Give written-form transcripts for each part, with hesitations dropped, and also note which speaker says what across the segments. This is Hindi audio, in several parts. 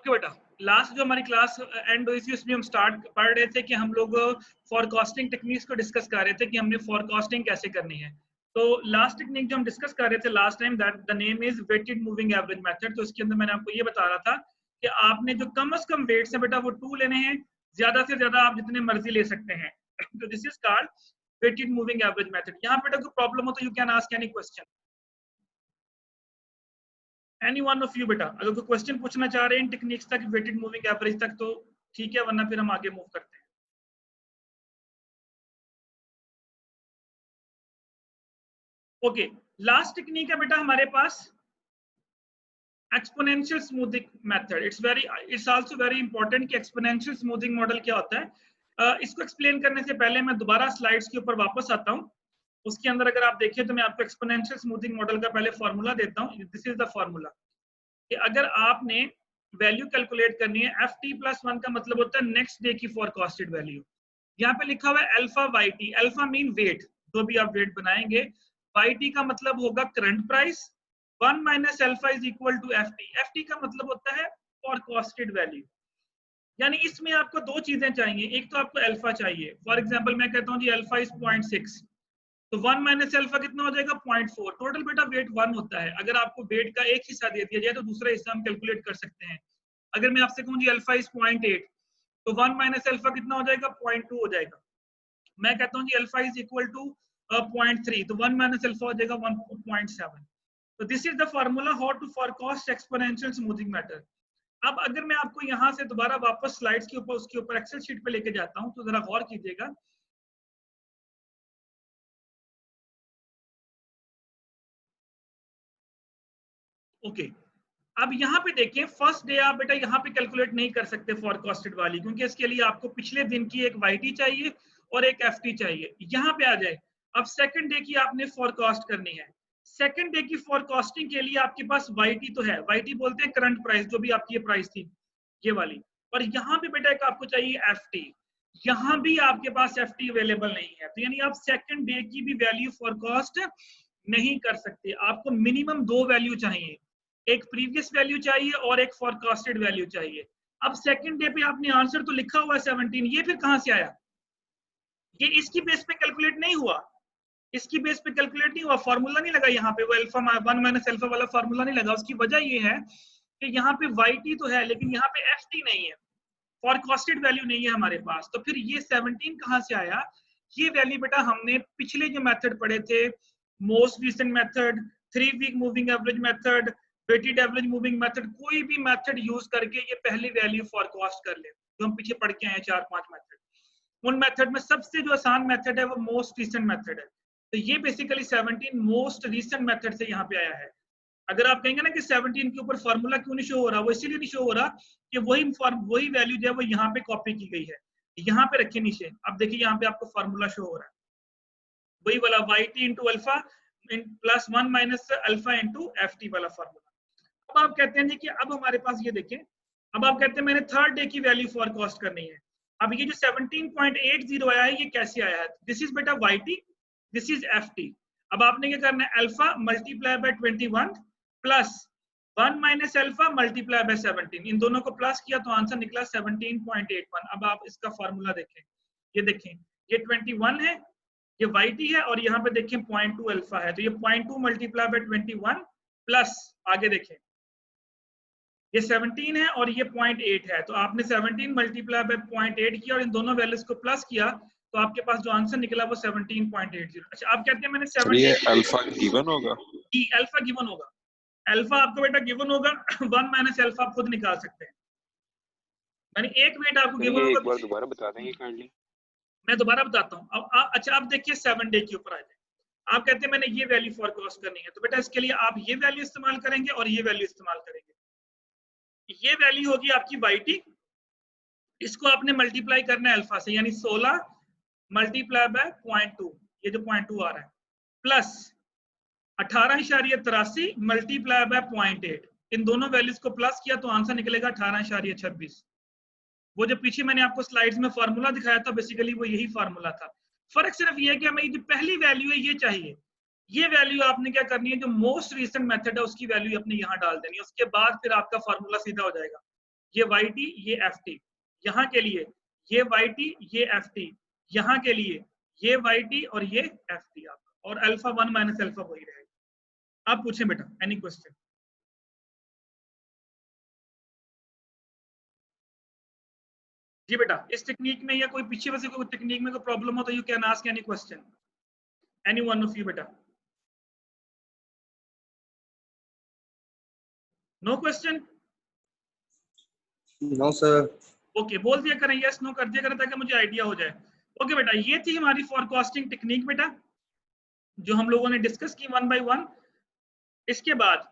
Speaker 1: ओके बेटा, लास्ट जो हमारी क्लास एंड हुई थी उसमें हम स्टार्ट पढ़ रहे थे कि हम लोग फॉरकास्टिंग टेक्निक्स को डिस्कस कर रहे थे कि हमने फॉरकास्टिंग कैसे करनी है। तो लास्ट टेक्निक जो हम डिस्कस कर रहे थे last time, that the name is weighted moving average method. तो इसके अंदर मैंने आपको ये बता रहा था कि आपने जो कम से कम वेट्स है बेटा वो 2 लेने हैं, ज्यादा से ज्यादा आप जितने मर्जी ले सकते हैं। तो this is called weighted moving average method. यहाँ बेटा कोई प्रॉब्लम हो तो you can ask any question, any one of you बेटा। अगर कोई क्वेश्चन पूछना चाह रहे हैं इन टेक्निक्स तक, वेटेड मूविंग एवरेज तक, तो ठीक है, वरना फिर हम आगे मूव करते हैं। ओके, लास्ट टेक्निक है बेटा हमारे पास exponential smoothing method. It's also very important कि एक्सपोनेंशियल स्मूथिंग मॉडल क्या होता है। इसको एक्सप्लेन करने से पहले मैं दोबारा स्लाइड्स के ऊपर वापस आता हूँ। उसके अंदर अगर आप देखिए तो मैं आपको एक्सपोनेंशियल स्मूथिंग मॉडल का पहले फॉर्मूला देता हूँ। दिस इज द फॉर्मूला कि अगर आपने वैल्यू कैलकुलेट करनी है, एफ टी प्लस 1 का मतलब होता है नेक्स्ट डे की फॉरकास्टेड वैल्यू। यहाँ पे लिखा हुआ है alpha y t. Alpha mean weight, जो भी आप वेट बनाएंगे। वाई टी का मतलब होगा current price. 1 minus alpha is equal to f t. F t का मतलब होता है फॉरकास्टेड वैल्यू। यानी इसमें आपको दो चीजें चाहिए, एक तो आपको अल्फा चाहिए। फॉर एग्जाम्पल मैं कहता हूँ जी अल्फा इज 0.6, तो 1 माइनस अल्फा कितना हो जाएगा 0.4। टोटल बेटा वेट 1 होता है। अगर आपको वेट का एक हिस्सा दे दिया जाए तो दूसरा हिस्सा हम कैलकुलेट कर सकते हैं। अगर मैं आपसे कहूँ जी अल्फा इज 0.8, तो 1 माइनस अल्फा कितना हो जाएगा 0.2 हो जाएगा। मैं कहता हूँ जी अल्फा इज इक्वल टू 0.3, तो 1 माइनस अल्फा हो जाएगा 1.7। तो this is the formula how to forecast exponential smoothing method. अब अगर मैं आपको यहाँ से दोबारा वापस स्लाइड्स के ऊपर उसके ऊपर एक्सेल शीट पे लेके जाता हूँ तो जरा गौर कीजिएगा। ओके, अब यहाँ पे देखिए फर्स्ट डे आप बेटा यहाँ पे कैलकुलेट नहीं कर सकते फॉरकास्टेड वाली, क्योंकि इसके लिए आपको पिछले दिन की एक वाई टी चाहिए और एक एफ टी चाहिए। यहाँ पे आ जाए, अब सेकंड डे की आपने फॉरकास्ट करनी है। सेकंड डे की फॉरकास्टिंग के लिए आपके पास वाई टी तो है, वाई टी बोलते हैं करंट प्राइस, जो भी आपकी ये प्राइस थी ये वाली। पर यहाँ पे बेटा एक आपको चाहिए एफ टी। यहाँ भी आपके पास एफ टी अवेलेबल नहीं है, तो यानी आप सेकंड डे की भी वैल्यू फॉरकास्ट नहीं कर सकते। आपको मिनिमम दो वैल्यू चाहिए, एक प्रीवियस वैल्यू चाहिए और एक फॉरकास्टेड वैल्यू चाहिए। अब सेकंड डे पे आपने आंसर तो लिखा हुआ है 17, ये फिर कहां से आया? ये इसकी बेस पे कैलकुलेट नहीं हुआ, इसकी बेस पे कैलकुलेट नहीं हुआ, फॉर्मूला नहीं लगा यहाँ पे, वो अल्फा 1 माइनस अल्फा वाला फॉर्मूला नहीं लगा। उसकी वजह ये है कि यहाँ पे वाई टी तो है लेकिन यहाँ पे एफ टी नहीं है, फॉरकास्टेड वैल्यू नहीं है हमारे पास। तो फिर ये 17 कहां से आया? ये वैल्यू बेटा हमने पिछले जो मेथड पढ़े थे, most recent method, 3 week moving average method, weighted average moving method, कोई भी मेथड यूज करके ये पहली वैल्यू फॉरकास्ट कर ले, जो हम पीछे पढ़ के आए 4-5 मेथड। उन मेथड में सबसे जो आसान मेथड है वो मोस्ट रिसेंट मेथड है। तो ये बेसिकली 17 मोस्ट रिसेंट मेथड से यहाँ पे आया है। अगर आप कहेंगे ना कि 17 के ऊपर फॉर्मूला क्यों नहीं शो हो रहा, वो इसीलिए नहीं शो हो रहा कि वही वैल्यू जो है वो यहाँ पे कॉपी की गई है। यहाँ पे रखे नीचे, अब देखिए यहाँ पे आपको फॉर्मूला शो हो रहा है, वही वाला y t into alpha plus 1 minus alpha into f t वाला फॉर्मूला। अब आप कहते हैं जी कि अब हमारे पास ये देखें, अब आप कहते हैं मैंने थर्ड डे की वैल्यू फॉरकास्ट करनी है। अब ये जो 17.80 आया है ये कैसे आया है? दिस इज बेटा y t, this is f t. अब आपने क्या करना है, alpha multiply by 21 plus 1 minus alpha multiply by 17, इन दोनों को प्लस किया तो आंसर निकला 17.81। अब आप इसका फॉर्मूला देखें, ये देखें ये 21 है, ये वाई टी है, और यहाँ पे देखें 0.2 अल्फा है, तो ये 0.2 मल्टीप्लाई बाय 21 प्लस आगे देखें ये 17 है और ये 0.8 है, तो आपने 17 मल्टीप्लाई बाय 0.8 किया और इन दोनों वैल्यूज को प्लस किया तो आपके पास जो आंसर निकला वो 17.80। अच्छा, आप कहते हैं मैंने 17
Speaker 2: अल्फा गिवन होगा
Speaker 1: जी, अल्फा गिवन होगा, अल्फा आपको बेटा गिवन होगा 1 माइनस अल्फा आप खुद निकाल सकते हैं, यानी एक वेट आपको गिवन होगा।
Speaker 2: एक बार दोबारा बता देंगे काइंडली?
Speaker 1: मैं दोबारा बताता हूँ। अब अच्छा, आप देखिए 7 डे के ऊपर आ जाए, आप कहते हैं मैंने ये वैल्यू फॉरकास्ट करनी है, तो बेटा इसके लिए आप ये वैल्यू इस्तेमाल करेंगे और ये वैल्यू इस्तेमाल करेंगे। ये वैल्यू होगी आपकी वाई टी, इसको आपने मल्टीप्लाई करना है अल्फा से, यानी 16 मल्टीप्लाई बाय 0.2, ये जो 0.2 आ रहा है, प्लस 18.83 मल्टीप्लाई बाय 0.8, इन दोनों वैल्यूज को प्लस किया तो आंसर निकलेगा 18.26। वो जो पीछे मैंने आपको स्लाइड्स में फॉर्मूला दिखाया था बेसिकली वो यही फॉर्मूला था। फर्क सिर्फ ये है कि हमें जो पहली वैल्यू है ये चाहिए, ये वैल्यू आपने क्या करनी है, जो मोस्ट रिसेंट मेथड है उसकी वैल्यू अपने यहाँ डाल देनी है, उसके बाद फिर आपका फॉर्मूला सीधा हो जाएगा। ये YT, ये FT, यहाँ के लिए ये YT, ये FT, यहाँ के लिए ये YT और ये FT आपका, और अल्फा 1 माइनस अल्फा वही रहेगा। आप पूछें बेटा, एनी क्वेश्चन? जी बेटा, इस टेक्निक में या कोई पीछे वैसे कोई टेक्निक में कोई प्रॉब्लम हो तो you can ask any question, any one of you बेटा। No question?
Speaker 3: No sir.
Speaker 1: Okay, बोल दिया करें, यस नो कर दिया करें ताकि मुझे आइडिया हो जाए। ओके बेटा, ये थी हमारी फॉरकास्टिंग टेक्निक बेटा, जो हम लोगों ने डिस्कस की वन बाय वन। इसके बाद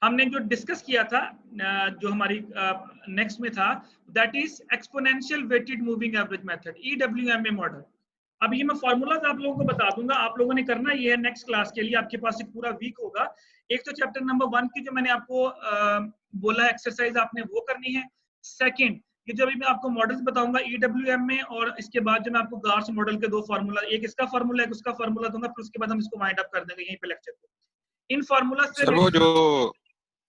Speaker 1: हमने जो डिस्कस किया था, जो हमारी नेक्स्ट में था, that is exponential weighted moving average method, EWMA model. अब ये मैं फॉर्मूलाज आप लोगों को बता दूंगा, आप लोगों ने करना ये है नेक्स्ट क्लास के लिए, आपके पास एक पूरा वीक होगा। एक तो चैप्टर नंबर 1 की जो मैंने आपको बोला एक्सरसाइज आपने वो करनी है। सेकंड, ये जो अभी मैं आपको मॉडल्स बताऊंगा EWMA, और इसके बाद जो मैं आपको गार्स मॉडल के दो फार्मूला, एक इसका फार्मूला एक उसका फार्मूला दूंगा, फिर उसके बाद हम इसको वाइंड अप कर देंगे यहीं पे लेक्चर को। इन फार्मूला से
Speaker 2: सर वो जो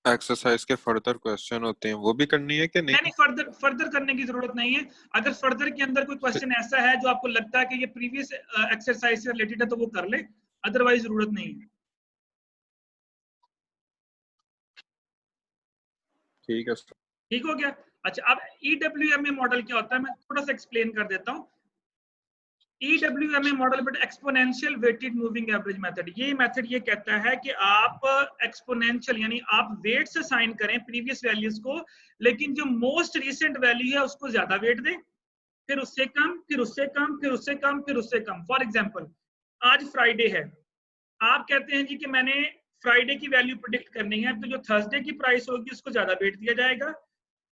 Speaker 2: एक्सरसाइज के फर्दर क्वेश्चन होते हैं वो भी करनी है कि नहीं?
Speaker 1: नहीं, फर्दर करने की जरूरत नहीं है। अगर फर्दर के अंदर कोई क्वेश्चन ऐसा है जो आपको लगता है कि ये प्रीवियस एक्सरसाइज से रिलेटेड है तो वो कर ले, अदरवाइज जरूरत नहीं है।
Speaker 2: ठीक है सर।
Speaker 1: ठीक हो गया? अच्छा, अब EWMA मॉडल क्या होता है मैं थोड़ा सा एक्सप्लेन कर देता हूँ। EWMA model but exponential weighted moving average method, ये मेथड ये कहता है कि आप एक्सपोनेंशियल यानी आप वेट से साइन करें प्रीवियस वैल्यूज को, लेकिन जो मोस्ट रिसेंट वैल्यू है उसको ज्यादा वेट दें, फिर उससे कम, फिर उससे कम, फिर उससे कम, फिर उससे कम। फॉर एग्जांपल, आज फ्राइडे है, आप कहते हैं जी कि मैंने फ्राइडे की वैल्यू प्रेडिक्ट करनी है, तो जो थर्सडे की प्राइस होगी उसको ज्यादा वेट दिया जाएगा,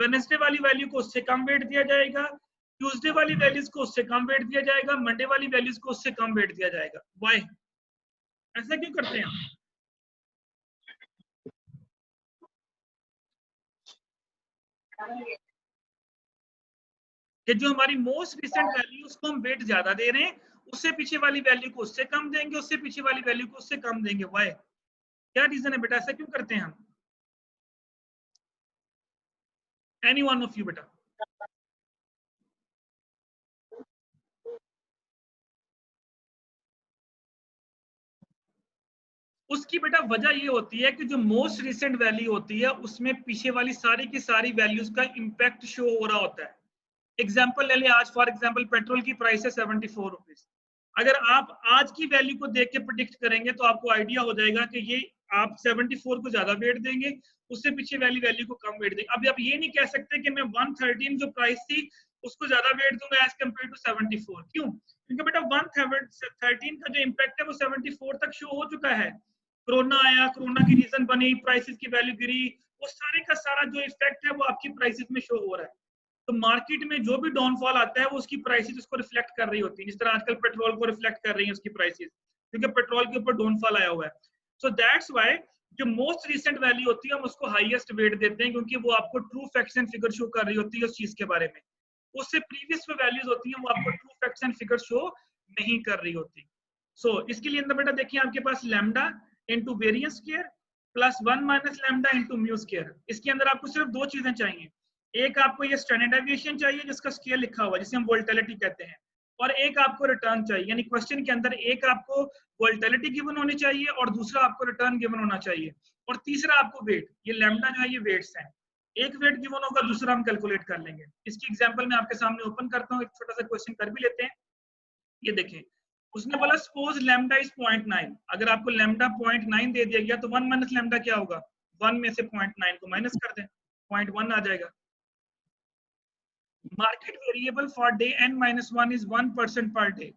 Speaker 1: वेडनेसडे वाली वैल्यू को उससे कम वेट दिया जाएगा, ट्यूसडे वाली वैल्यूज को उससे कम वेट दिया जाएगा, मंडे वाली वैल्यूज को उससे कम वेट दिया जाएगा। व्हाई? ऐसा क्यों करते हैं? कि जो हमारी मोस्ट रिसेंट वैल्यू उसको हम वेट ज्यादा दे रहे हैं, उससे पीछे वाली वैल्यू को उससे कम देंगे, उससे पीछे वाली वैल्यू को उससे कम देंगे। व्हाई? क्या रीजन है बेटा, ऐसा क्यों करते हैं हम? एनी वन ऑफ यू बेटा? उसकी बेटा वजह ये होती है कि जो मोस्ट रिसेंट वैल्यू होती है उसमें पीछे वाली सारी की सारी वैल्यूज का इंपैक्ट शो हो रहा होता है। एग्जाम्पल ले लें, आज फॉर एग्जाम्पल पेट्रोल की प्राइस है 74 रुपीज। अगर आप आज की वैल्यू को देख के प्रिडिक्ट करेंगे तो आपको आइडिया हो जाएगा कि ये आप 74 को ज्यादा वेट देंगे, उससे पीछे वाली वैल्यू को कम वेट देंगे। अभी आप ये नहीं कह सकते कि मैं 113 जो प्राइस थी उसको ज्यादा वेट दूंगा एज कम्पेयर टू 74। क्यों? क्योंकि बेटा 113 का जो इम्पैक्ट है वो 74 तक शो हो चुका है। कोरोना आया, कोरोना की रीजन बनी, प्राइसेस की वैल्यू गिरी, वो सारे का सारा जो इफेक्ट है वो आपकी प्राइसेस में शो हो रहा है। तो मार्केट में जो भी डाउनफॉल आता है वो उसकी प्राइसेस उसको रिफ्लेक्ट कर रही होती है, जिस तरह आजकल पेट्रोल को रिफ्लेक्ट कर रही है उसकी प्राइसेस, क्योंकि पेट्रोल के ऊपर डाउनफॉल आया हुआ है। सो दैट्स व्हाई जो मोस्ट रिसेंट वैल्यू होती है हम उसको हाईएस्ट वेट देते हैं, क्योंकि वो आपको true facts and figure show कर रही होती है उस चीज के बारे में। उससे प्रीवियस जो वैल्यूज होती हैं वो आपको true facts and figure show नहीं कर रही होती। सो इसके लिए अंदर बेटा देखिए आपके पास lambda into variance square plus 1 minus lambda into mu square. इसके अंदर आपको सिर्फ दो चीजें चाहिए, एक आपको ये स्टैंडर्ड डेविएशन चाहिए जिसका स्केल लिखा हुआ है जिसे हम वोल्टिलिटी कहते हैं, और एक आपको रिटर्न चाहिए, यानी क्वेश्चन के अंदर एक आपको वोल्टिलिटी गिवन होनी चाहिए और दूसरा आपको रिटर्न गिवन होना चाहिए, और तीसरा आपको वेट। ये लैम्डा जो है ये वेट्स हैं, एक वेट गिवन होगा, दूसरा हम कैलकुलेट कर लेंगे। इसकी एग्जांपल मैं आपके सामने ओपन करता हूँ, एक छोटा सा क्वेश्चन कर भी लेते हैं। ये देखें, उसने बोला सपोज लैम्डा इज 0.9। अगर आपको लैम्डा 0.9 दे दिया गया तो 1 माइनस लैम्डा क्या होगा? 1 में से 0.9 को माइनस कर दें, 0.1 आ जाएगा। Market variable for day n-1 is 1% per day.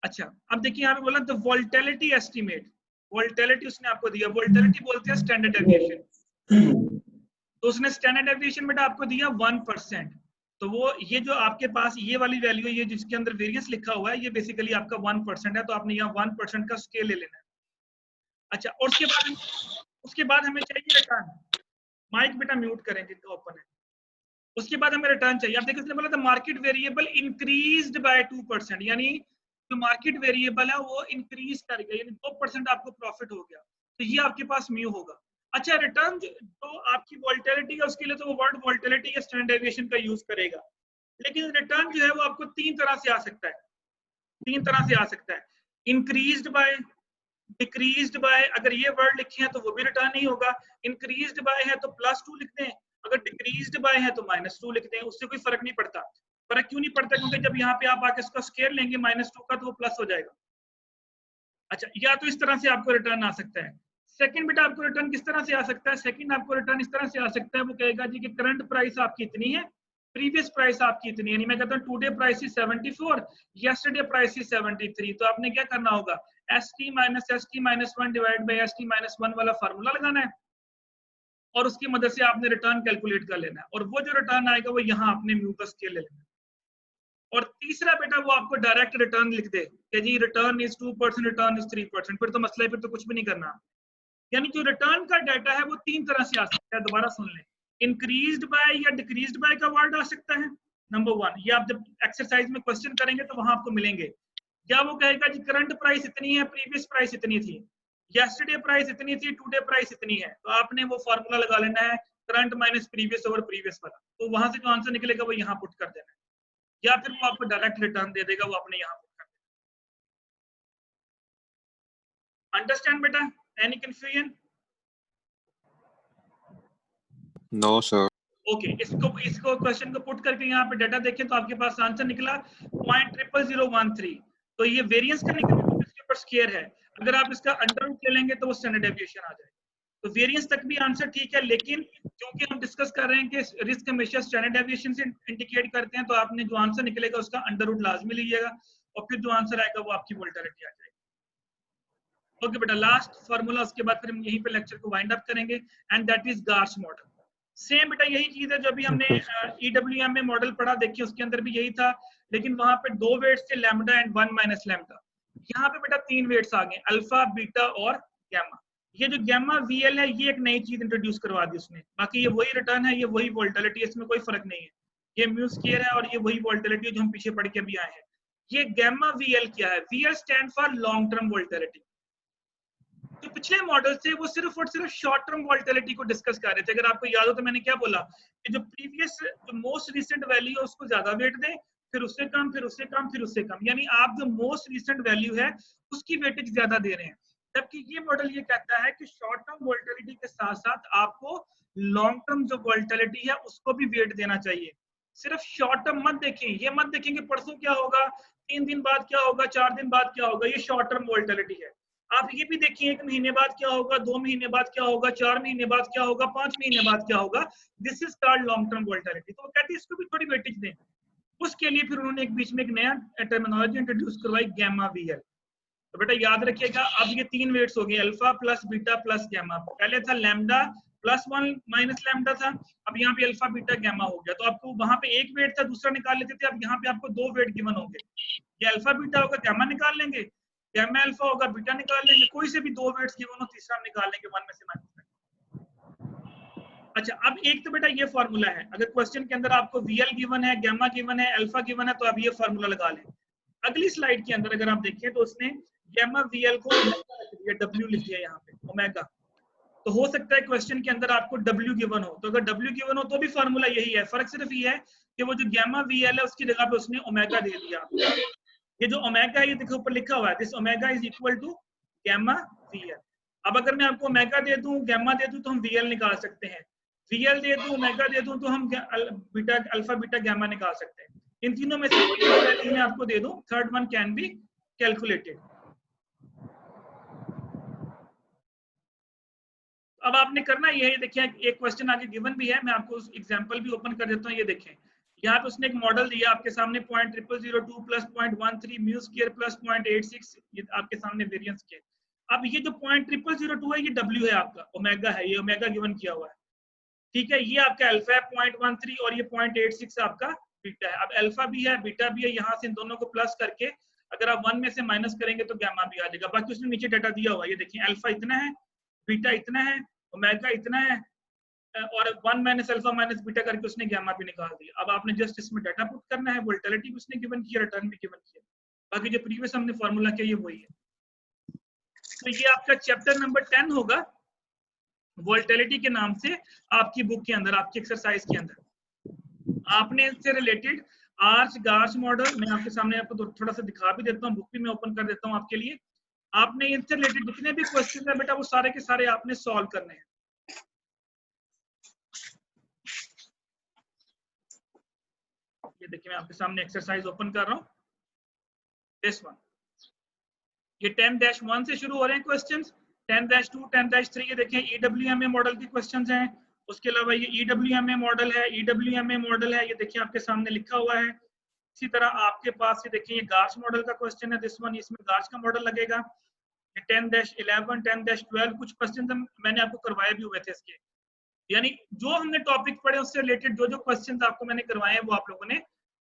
Speaker 1: अच्छा, अब देखिए यहाँ पे बोला द वोल्टिलिटी एस्टिमेट, वोल्टिलिटी उसने आपको दिया, वोल्टिलिटी बोलते हैं स्टैंडर्ड डेविएशन, तो उसने स्टैंडर्ड डेविएशन बेटा आपको दिया 1%। तो वो ये जो आपके पास ये वाली वैल्यू है, ये जिसके अंदर वेरिएंस लिखा हुआ है, ये बेसिकली आपका 1% है, तो आपने यहाँ 1% का स्केल ले लेना है। अच्छा, और उसके बाद हमें चाहिए रिटर्न। माइक बेटा म्यूट करें जिनका ओपन है। उसके बाद हमें रिटर्न चाहिए। आप देखिए उसने बोला था मार्केट वेरिएबल इंक्रीज्ड बाय 2%, यानी जो मार्केट वेरिएबल है वो इंक्रीज कर गया, यानी 2% आपको प्रॉफिट हो गया। तो ये आपके पास म्यू होगा। अच्छा, रिटर्न तो आपकी वोल्टिलिटी है, उसके लिए तो वो वर्ड वोल्टिलिटी या स्टैंडर्ड डेविएशन का यूज करेगा, लेकिन रिटर्न जो है वो आपको 3 तरह से आ सकता है, 3 तरह से आ सकता है। इंक्रीज्ड बाय, डिक्रीज्ड बाय, अगर ये वर्ड लिखे हैं तो वो भी रिटर्न नहीं होगा। इंक्रीज्ड बाय है तो +2 लिख दें, अगर डिक्रीज्ड बाय है तो -2 लिख दें, उससे कोई फर्क नहीं पड़ता। फर्क क्यों नहीं पड़ता? क्योंकि जब यहाँ पे आप आके इसका स्केयर लेंगे -2 का तो वो प्लस हो जाएगा। अच्छा, या तो इस तरह से आपको रिटर्न आ सकता है। सेकंड बेटा आपको रिटर्न किस तरह से आ सकता है? सेकंड आपको रिटर्न इस तरह से आ सकता है, वो कहेगा जी कि करंट प्राइस आपकी इतनी है, प्रीवियस प्राइस आपकी इतनी है, यानी मैं कहता हूँ today price is 74, yesterday price is 73। तो आपने क्या करना होगा? ST - ST - 1 divide by ST - 1 वाला फार्मूला लगाना है और उसकी मदद से आपने रिटर्न कैलकुलेट कर लेना है, और वो जो रिटर्न आएगा वो यहाँ आपने म्यू का स्केल ले लेना है। और तीसरा बेटा वो आपको डायरेक्ट रिटर्न लिख दे कि जी रिटर्न इज 2%, रिटर्न इज 3%, फिर तो मसला है, फिर तो कुछ भी नहीं करना। यानी जो रिटर्न का डाटा है वो 3 तरह से आ सकता है, दोबारा सुन लें। इंक्रीज्ड बाय या डिक्रीज्ड बाय का वर्ड आ सकता है, नंबर 1। ये आप जब एक्सरसाइज में क्वेश्चन करेंगे तो वहां आपको मिलेंगे। या वो कहेगा जी करंट प्राइस इतनी है, प्रीवियस प्राइस इतनी थी, यस्टरडे प्राइस इतनी थी, टुडे प्राइस इतनी है, तो आपने वो फॉर्मूला लगा लेना है, current minus previous over previous वाला, तो वहां से जो आंसर निकलेगा वो यहाँ पुट कर देना है, या फिर वो आपको डायरेक्ट रिटर्न दे देगा, वो आपने यहाँ पुट कर देना। अंडरस्टैंड बेटा? Any confusion?
Speaker 2: No sir.
Speaker 1: Okay, इसको क्वेश्चन को पुट करके यहाँ पे डाटा देखें तो आपके पास आंसर निकला 0.00013। तो ये वेरिएंस का निकला, इसके ऊपर स्केयर है। अगर आप इसका अंडर रूट ले लेंगे तो वो स्टैंडर्ड डेविएशन आ जाएगा। तो वेरिएंस तक भी आंसर ठीक है, लेकिन क्योंकि हम डिस्कस कर रहे हैं कि रिस्क हमेशा स्टैंडर्ड डेविएशन से इंडिकेट करते हैं, तो आपने जो आंसर निकलेगा उसका अंडर रूट लाजमी लीजिएगा, और फिर जो आंसर आएगा वो आपकी वोल्टिलिटी आ जाएगी। ओके बेटा, लास्ट फार्मूला, उसके बाद फिर हम यहीं पे लेक्चर को वाइंड अप करेंगे, and that is GARCH model. Same बेटा यही चीज है जो अभी हमने EWM में मॉडल पढ़ा, देखिए उसके अंदर भी यही था, लेकिन वहां पे 2 वेट्स थे, लैम्डा एंड 1 माइनस लैम्डा। यहाँ पे बेटा 3 वेट्स आ गए, अल्फा, बीटा और गैमा। ये जो गैमा VL है, ये एक नई चीज इंट्रोड्यूस करवा दी उसने, बाकी ये वही रिटर्न है, ये वही वोल्टिलिटी है, इसमें कोई फर्क नहीं है। ये म्यू स्क्वायर है और ये वही वोल्टिलिटी जो हम पीछे पढ़ के भी आए हैं। ये गैमा VL क्या है? VL stand for long term volatility. जो पिछले मॉडल थे वो सिर्फ और सिर्फ शॉर्ट टर्म वोल्टिलिटी को डिस्कस कर रहे थे। अगर आपको याद हो तो मैंने क्या बोला कि जो प्रीवियस, जो मोस्ट रिसेंट वैल्यू है उसको ज्यादा वेट दें, फिर उससे कम, फिर उससे कम, फिर उससे कम, यानी आप जो मोस्ट रिसेंट वैल्यू है उसकी वेटेज ज्यादा दे रहे हैं। जबकि ये मॉडल ये कहता है कि शॉर्ट टर्म वोल्टिलिटी के साथ साथ आपको लॉन्ग टर्म जो वोल्टिलिटी है उसको भी वेट देना चाहिए। सिर्फ शॉर्ट टर्म मत देखें, ये मत देखें कि परसों क्या होगा, 3 दिन बाद क्या होगा, 4 दिन बाद क्या होगा, ये शॉर्ट टर्म वोल्टिलिटी है। आप ये भी देखिए 1 महीने बाद क्या होगा, 2 महीने बाद क्या होगा, 4 महीने बाद क्या होगा, 5 महीने बाद क्या होगा। This is called long term volatility. तो वो कहते हैं इसको भी थोड़ी वेटेज दें। उसके लिए फिर उन्होंने एक बीच में एक नया टर्मिनोलॉजी इंट्रोड्यूस करवाई, गैमा VL। तो बेटा याद रखिएगा, अब ये 3 वेट्स हो गए, alpha plus beta plus gamma. पहले था लैम्डा +1 माइनस लैम्डा था, अब यहाँ पे अल्फा बीटा गैमा हो गया। तो आपको वहां पे 1 वेट था, दूसरा निकाल लेते थे, अब यहाँ पे आपको 2 वेट गिवन होंगे। ये अल्फा बीटा होगा, गैमा निकाल लेंगे, गैमा अल्फा होगा, बीटा निकाल लेंगे, कोई से भी 2 वेट्स गिवन हो, तीसरा हम निकाल लेंगे 1 में से माइनस में। अच्छा, अब एक तो बेटा ये फॉर्मूला है, अगर क्वेश्चन के अंदर आपको VL गिवन है, गैमा गिवन है, अल्फा गिवन है, तो आप ये फॉर्मूला लगा लें। अगली स्लाइड के अंदर अगर आप देखिए तो उसने गैमा VL को W लिख दिया यहाँ पे, ओमेगा। तो हो सकता है क्वेश्चन के अंदर आपको W गिवन हो, तो अगर W गिवन हो तो भी फॉर्मूला यही है, फर्क सिर्फ ये है कि वो जो गैमा VL है उसकी जगह पे उसने ओमेगा दे दिया। ये जो ओमेगा है, ये देखो ऊपर लिखा हुआ है, this omega is equal to gamma VL। अब अगर मैं आपको ओमेगा दे दूं, गैमा दे दूं, तो हम VL निकाल सकते हैं। VL दे दूं, ओमेगा दे दूं, तो हम बीटा, अल्फा बीटा गैमा निकाल सकते हैं। इन तीनों में से कोई वैल्यू मैं आपको दे दूं, third one can be calculated. अब आपने करना ये है, देखिए एक क्वेश्चन आगे गिवन भी है, मैं आपको एग्जांपल भी ओपन कर देता हूँ। ये देखें, यहाँ पे उसने एक मॉडल दिया आपके सामने, 0.0002 प्लस 0.13 म्यू स्क्वायर प्लस 0.86, ये आपके सामने वेरिएंस के। अब ये जो 0.0002 है, ये W है आपका, ओमेगा है, ये ओमेगा गिवन किया हुआ है, ठीक है। ये आपका अल्फा है 0.13 और ये 0.86 आपका बीटा है। अब अल्फा भी है, बीटा भी है, यहाँ से इन दोनों को प्लस करके अगर आप 1 में से माइनस करेंगे तो गैमा भी आ जाएगा। बाकी उसने नीचे डाटा दिया हुआ है, ये देखिए अल्फा इतना है, बीटा इतना है, ओमेगा इतना है, और 1 माइनस अल्फा माइनस बीटा करके उसने गैमा भी निकाल दिया। अब आपने जस्ट इसमें डाटा पुट करना है, वोल्टिलिटी भी उसने गिवन किया, रिटर्न भी गिवन किया, बाकी जो प्रीवियस हमने फॉर्मूला किया ये वही है। तो ये आपका चैप्टर नंबर 10 होगा वोल्टेलिटी के नाम से आपकी बुक के अंदर, आपकी एक्सरसाइज के अंदर। आपने इससे रिलेटेड आर्च गार्च मॉडल, मैं आपके सामने आपको थोड़ा सा दिखा भी देता हूँ, बुक भी मैं ओपन कर देता हूँ आपके लिए। आपने इनसे रिलेटेड जितने भी क्वेश्चन है बेटा वो सारे के सारे आपने सॉल्व करने हैं। ये देखिए मैं आपके सामने एक्सरसाइज ओपन कर रहा हूँ, दिस वन। ये 10-1 से शुरू हो रहे हैं क्वेश्चंस, 10-2, 10-3 ये देखें EWMA मॉडल के क्वेश्चंस हैं। उसके अलावा ये EWMA मॉडल है, EWMA मॉडल है, ये देखिए आपके सामने लिखा हुआ है। इसी तरह आपके पास ये देखिए ये गार्च मॉडल का क्वेश्चन है, दिस वन, इसमें गार्च का मॉडल लगेगा। ये 10-11, 10-12 कुछ क्वेश्चन मैंने आपको करवाए भी हुए थे इसके, यानी जो हमने टॉपिक पढ़े उससे रिलेटेड जो जो क्वेश्चन आपको मैंने करवाए हैं वो आप लोगों ने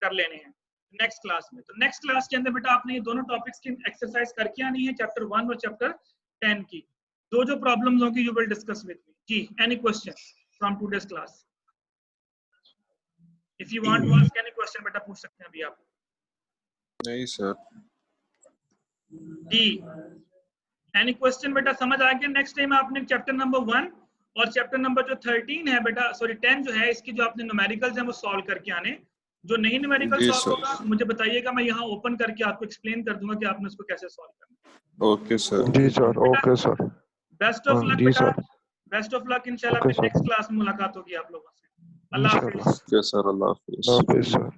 Speaker 1: कर लेने हैं नेक्स्ट क्लास में। तो नेक्स्ट क्लास के अंदर बेटा आपने ये दोनों टॉपिक्स की एक्सरसाइज करके आनी है, चैप्टर 1 और चैप्टर 10 की। जो प्रॉब्लम्स होंगी you will discuss with me. जी, any question from today's class? If you want to ask any question बेटा पूछ सकते हैं अभी आप।
Speaker 2: नहीं सर।
Speaker 1: जी, एनी क्वेश्चन बेटा समझ आ गया? नेक्स्ट टाइम आपने चैप्टर नंबर 1 और चैप्टर नंबर जो 13 है बेटा, सॉरी 10 जो है, इसकी जो आपने न्यूमेरिकल्स हैं वो सॉल्व करके आने। जो नहीं न्यूमेरिकल
Speaker 2: जी
Speaker 1: सॉल्व होगा
Speaker 2: सर।
Speaker 1: मुझे बताइएगा, मैं यहाँ ओपन करके आपको एक्सप्लेन कर दूंगा कि आपने उसको कैसे सॉल्व करना।
Speaker 2: Okay sir.
Speaker 3: जी sir, okay sir.
Speaker 1: Best of luck
Speaker 3: जी
Speaker 1: बेटा,
Speaker 3: सर।
Speaker 1: Best of luck. इंशाल्लाह
Speaker 3: ओके
Speaker 1: फिर नेक्स्ट
Speaker 3: सर,
Speaker 1: क्लास में मुलाकात होगी आप लोगों से। अल्लाह हाफिज।
Speaker 2: ओके सर, अल्लाह हाफिज।
Speaker 3: अल्लाह हाफिज सर।